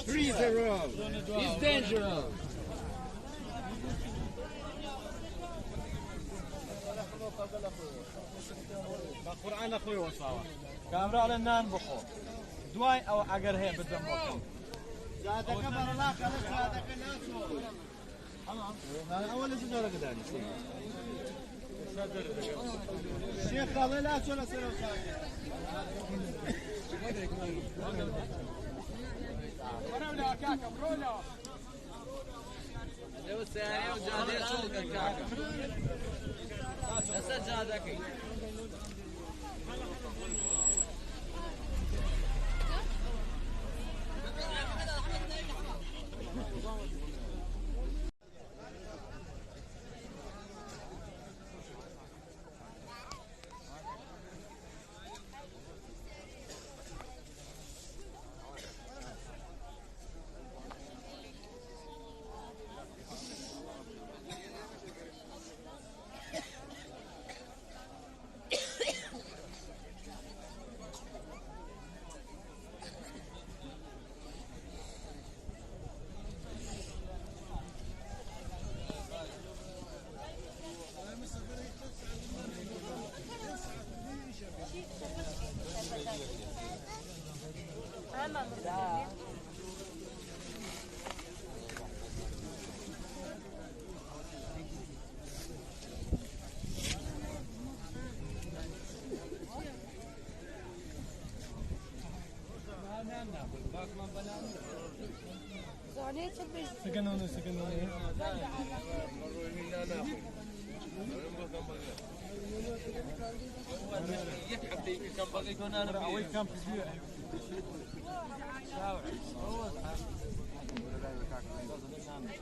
Freeze the road. It's dangerous. القرآن أخوي وصاوة كامرا على النان بخو دواي أو أجر هي بدم بخو زادك بر الله خلص زادك الناس أنا أول شيء جرى قدامي الشيخ قال لا ولا سلام ولا كاكا برولا لو ساعة وجادة شو كاكا بس جادك سكنوني